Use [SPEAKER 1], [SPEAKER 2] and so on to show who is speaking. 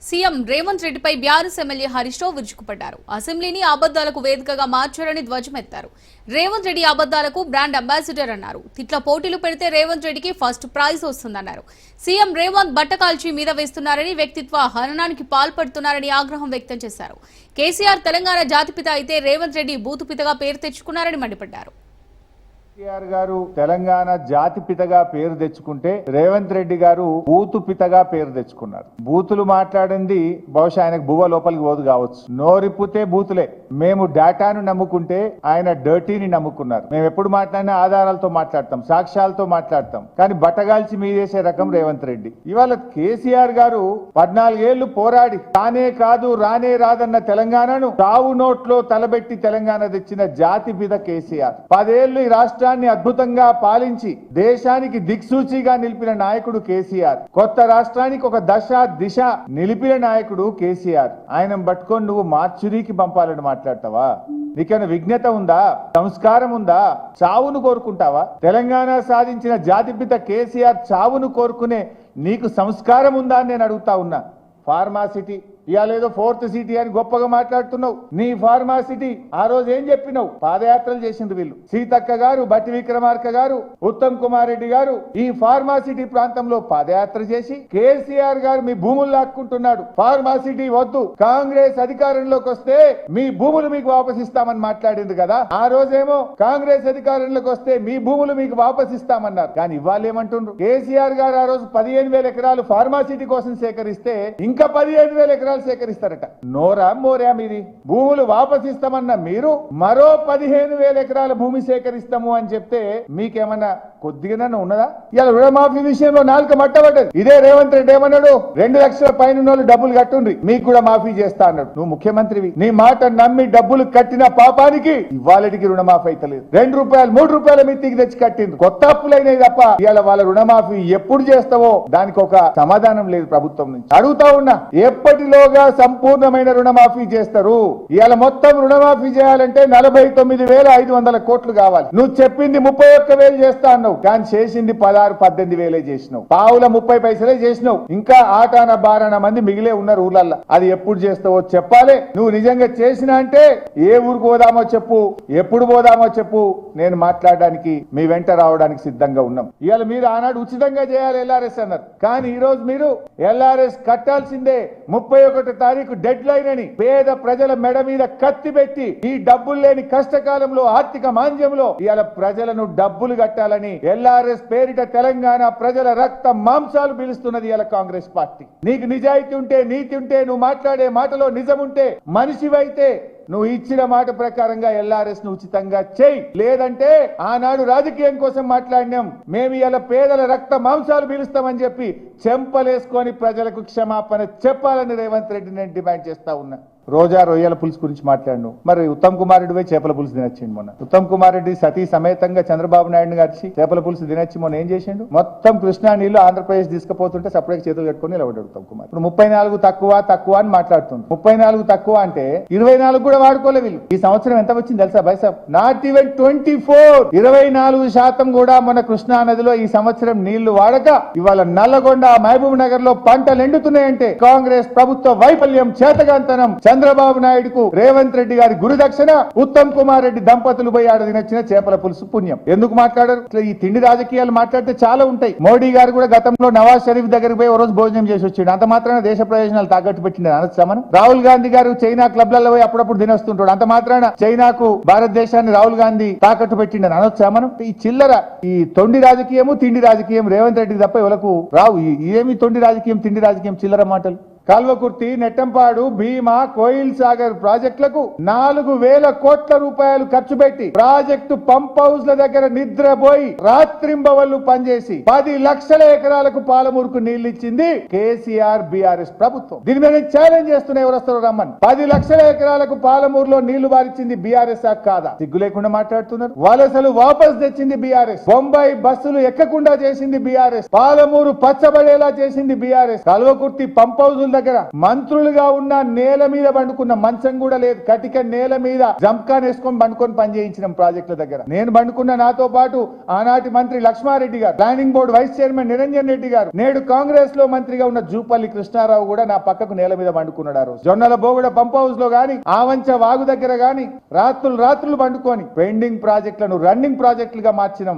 [SPEAKER 1] CM Revanth రెడ్డిపై BRS MLA Harish Rao విరుచుకుపడ్డారు. అసెంబ్లీని అబద్దాలకు వేదికగా మార్చారని ధ్వజమెత్తారు. రేవంత్ రెడ్డి అబద్దాలకు బ్రాండ్ అంబాసిడర్ అన్నారు. తిట్ల పోటీలు పెడితే రేవంత్ రెడ్డికి ఫస్ట్ ప్రైజ్ వస్తుందన్నారు. సీఎం రేవంత్ బట్టకాల్చి మీద వేస్తున్నారని, వ్యక్తిత్వ హననానికి పాల్పడుతున్నారని ఆగ్రహం వ్యక్తం చేశారు. కేసీఆర్ తెలంగాణ జాతిపిత అయితే రేవంత్ రెడ్డి బూతుపితగా పేరు తెచ్చుకున్నారని మండిపడ్డారు.
[SPEAKER 2] కేసీఆర్ గారు తెలంగాణ జాతి పితగా పేరు తెచ్చుకుంటే రేవంత్ రెడ్డి గారు బూతు పితగా పేరు తెచ్చుకున్నారు. బూతులు మాట్లాడింది బహుశా ఆయనకు బువ్వ లోపలికి పోదు కావచ్చు. నోరిప్పుతే బూతులే. మేము డేటాను నమ్ముకుంటే ఆయన డర్టీని నమ్ముకున్నారు. మేము ఎప్పుడు మాట్లాడినా ఆధారాలతో మాట్లాడతాం, సాక్ష్యాలతో మాట్లాడతాం. కానీ బట్టగాల్చి మీదేసే రకం రేవంత్ రెడ్డి. ఇవాళ కేసీఆర్ గారు 14 ఏళ్లు పోరాడి తానే కాదు రానే రాదన్న తెలంగాణను చావు నోట్లో తలబెట్టి తెలంగాణ తెచ్చిన జాతి పిత కేసీఆర్. 10 ఏళ్లు ఈ రాష్ట్ర అద్భుతంగా పాలించి దేశానికి దిక్సూచిగా నిలిపిన నాయకుడు కేసీఆర్. కొత్త రాష్ట్రానికి ఒక దశ దిశ నిలిపిన నాయకుడు కేసీఆర్. ఆయన పట్టుకొని నువ్వు మార్చురీకి పంపాలని మాట్లాడతావా? నీకైనా విజ్ఞత ఉందా? సంస్కారం ఉందా? చావును కోరుకుంటావా? తెలంగాణ సాధించిన జాతిపిత కేసీఆర్ చావును కోరుకునే నీకు సంస్కారం ఉందా అని నేను అడుగుతా ఉన్నా. ఫార్మాసిటీ ఇవాళ ఏదో 4th సిటీ అని గొప్పగా మాట్లాడుతున్నావు. నీ ఫార్మాసిటీ ఆ రోజు ఏం చెప్పినావు? పాదయాత్రలు చేసిండ్రు వీళ్ళు. సీతక్క గారు, బట్టి విక్రమార్క గారు, ఉత్తమ్ కుమార్ రెడ్డి గారు ఈ ఫార్మాసిటీ ప్రాంతంలో పాదయాత్ర చేసి కేసీఆర్ గారు మీ భూములు లాక్కుంటున్నాడు, ఫార్మాసిటీ వద్దు, కాంగ్రెస్ అధికారంలోకి వస్తే మీ భూములు మీకు వాపస్ ఇస్తామని మాట్లాడింది కదా. ఆ రోజేమో కాంగ్రెస్ అధికారంలోకి వస్తే మీ భూములు మీకు వాపస్ ఇస్తామన్నారు. కానీ ఇవాళ ఏమంటుండ్రు? కేసీఆర్ గారు ఆ రోజు 15,000 ఎకరాలు ఫార్మాసిటీ కోసం సేకరిస్తే ఇంకా 15,000 ఎకరాలు సేకరిస్తారట. నోరా మోరా మీది? భూములు వాపస్ ఇస్తామన్న మీరు మరో 15,000 ఎకరాల భూమి సేకరిస్తాము అని చెప్తే మీకేమన్నా కొద్దిగా ఉన్నదా? ఇలా రుణమాఫీ విషయంలో నాలుక మట్టబడ్డది. ఇదే రేవంత్ రెడ్డి ఏమన్నాడు? 2 లక్షల పైన డబ్బులు కట్టుండ్రి, మీకు కూడా మాఫీ చేస్తా అన్నాడు. నువ్వు ముఖ్యమంత్రివి, నీ మాట నమ్మి డబ్బులు కట్టిన పాపానికి ఇవాళకి రుణమాఫీ అయితలేదు. 2 రూపాయలు 3 రూపాయల మిత్తికి తెచ్చి కట్టిండ్రు. కొత్త అప్పులైనవి తప్ప ఇవాళ వాళ్ళ రుణమాఫీ ఎప్పుడు చేస్తావో దానికి ఒక సమాధానం లేదు ప్రభుత్వం నుంచి. అడుగుతా ఉన్నా, ఎప్పటిలో సంపూర్ణమైన రుణమాఫీ చేస్తారు? ఇవాళ మొత్తం రుణమాఫీ చేయాలంటే 49,500 కోట్లు కావాలి. నువ్వు చెప్పింది 31,000 చేస్తా అన్నావు, కానీ చేసింది 16-18,000 చేసినావు. పావుల 30 పైసలే చేసినావు. ఇంకా ఆటాన బారాన మంది మిగిలే ఉన్నారు ఊర్లల్లో. అది ఎప్పుడు చేస్తావో చెప్పాలి. నువ్వు నిజంగా చేసినా అంటే ఏ ఊరికి పోదామో చెప్పు, ఎప్పుడు పోదామో చెప్పు, నేను మాట్లాడడానికి మీ వెంట రావడానికి సిద్ధంగా ఉన్నాం. ఇవాళ మీరు ఆనాడు ఉచితంగా చేయాలి ఎల్ఆర్ఎస్ అన్నారు, కానీ ఈ రోజు మీరు ఎల్ఆర్ఎస్ కట్టాల్సిందే 31 తారీఖు డెడ్ లైన్ అని పేద ప్రజల మెడ మీద కత్తి పెట్టి ఈ డబ్బులు లేని కష్టకాలంలో ఆర్థిక మాంద్యంలో ఇవాళ ప్రజలను డబ్బులు కట్టాలని ఎల్ఆర్ఎస్ పేరిట తెలంగాణ ప్రజల రక్త మాంసాలు పిలుస్తున్నది ఇవాళ కాంగ్రెస్ పార్టీ. నీకు నిజాయితీ ఉంటే, నీతి ఉంటే, నువ్వు మాట్లాడే మాటలో నిజం ఉంటే, మనిషివైతే నువ్వు ఇచ్చిన మాట ప్రకారంగా ఎల్ఆర్ఎస్ ను ఉచితంగా చేయి. లేదంటే ఆనాడు రాజకీయం కోసం మాట్లాడినాం, మేము ఇలా పేదల రక్త మాంసాలు పీలుస్తామని చెప్పి చెంపలేసుకొని ప్రజలకు క్షమాపణ చెప్పాలని రేవంత్ రెడ్డి నేను డిమాండ్ చేస్తా ఉన్నా. రోజా రొయ్యల పులుసు గురించి మాట్లాడు. మరి ఉత్తమ్ కుమార్ రెడ్డి పోయి చేపల పులుసు తినొచ్చిండు మొన్న. ఉత్తమ్ కుమార్ రెడ్డి సతీ సమేతంగా చంద్రబాబు నాయుడు గారి చేపల పులుసు తినొచ్చి మొన్న ఏం చేసిండు? మొత్తం కృష్ణా నీళ్లు ఆంధ్రప్రదేశ్ తీసుకుపోతుంటే సపరేట్ చేతులు కట్టుకుని నిలబడ్డాడు ఉత్తమ్ కుమార్. ఇప్పుడు 34 తక్కువ అని మాట్లాడుతుంది. 34 తక్కువ అంటే 24 కూడా వాడుకోలే వీళ్ళు. ఈ సంవత్సరం ఎంత వచ్చింది తెలుసా బైసాబ్? Not even 24. 24% కూడా మన కృష్ణా నదిలో ఈ సంవత్సరం నీళ్లు వాడక ఇవాళ నల్లగొండ, మహబూబ్ నగర్ లో పంటలు ఎండుతున్నాయంటే కాంగ్రెస్ ప్రభుత్వ వైఫల్యం, చేతగాంతనం, చంద్రబాబు నాయుడుకు రేవంత్ రెడ్డి గారి గురుదక్షిణ, ఉత్తమ్ కుమార్ రెడ్డి దంపతులు పోయి ఆడ తినొచ్చిన చేపల పులుసు పుణ్యం. ఎందుకు మాట్లాడారు? ఈ తిండి రాజకీయాలు మాట్లాడితే చాలా ఉంటాయి. మోడీ గారు కూడా గతంలో నవాజ్ షరీఫ్ దగ్గరికి పోయి ఓ రోజు భోజనం చేసి వచ్చిండు. అంత మాత్రాన దేశ ప్రయోజనాలు తాకట్టు పెట్టింది అనొచ్చా మనం? రాహుల్ గాంధీ గారు చైనా క్లబ్లలో పోయి అప్పుడప్పుడు తినొస్తుంటాడు. అంత మాత్రాన చైనాకు భారతదేశాన్ని రాహుల్ గాంధీ తాకట్టు పెట్టిండని అనొచ్చా మనం? ఈ చిల్లర, ఈ తొండి రాజకీయము, తిండి రాజకీయం రేవంత్ రెడ్డికి తప్ప ఎవరికి రావు. ఏమి తొండి రాజకీయం, తిండి రాజకీయం, చిల్లర మాటలు. కల్వకుర్తి, నెట్టంపాడు, భీమా, కోయిల్ సాగర్ ప్రాజెక్టులకు 4,000 కోట్ల రూపాయలు ఖర్చు పెట్టి ప్రాజెక్టు పంప్ హౌస్ల దగ్గర నిద్రపోయి రాత్రింబవళ్లు పనిచేసి 10 లక్షల ఎకరాలకు పాలమూరుకు నీళ్లు ఇచ్చింది కేసీఆర్ బీఆర్ఎస్ ప్రభుత్వం. దీని మీద ఛాలెంజ్ చేస్తున్నా, ఎవరు వస్తారో రమ్మని. 10 లక్షల ఎకరాలకు పాలమూరులో నీళ్లు బారిచ్చింది బీఆర్ఎస్ కాదా? సిగ్గు లేకుండా మాట్లాడుతున్నారు. వలసలు వాపస్ తెచ్చింది బీఆర్ఎస్. బొంబాయి బస్సులు ఎక్కకుండా చేసింది బీఆర్ఎస్. పాలమూరు పచ్చబడేలా చేసింది బీఆర్ఎస్. కల్వకుర్తి పంప్ హౌస్ దగ్గర మంత్రులుగా ఉన్న నేల మీద పండుకున్న మంచం కూడా లేదు, కటిక నేల మీద జంకాన్ వేసుకొని పండుకొని పనిచేయించిన ప్రాజెక్టుల దగ్గర నేను పండుకున్న, నాతో పాటు ఆనాటి మంత్రి లక్ష్మారెడ్డి గారు, planning board vice chairman Niranjan Reddy గారు, నేడు కాంగ్రెస్ లో మంత్రిగా ఉన్న జూపల్లి కృష్ణారావు కూడా నా పక్కకు నేల మీద పండుకున్నాడు. ఆ రోజు జొన్నల బోగుడ పంప్ హౌస్ లో గాని, ఆవంచ వాగు దగ్గర గాని రాత్రులు పండుకొని పెండింగ్ ప్రాజెక్టులను రన్నింగ్ ప్రాజెక్టులుగా మార్చిన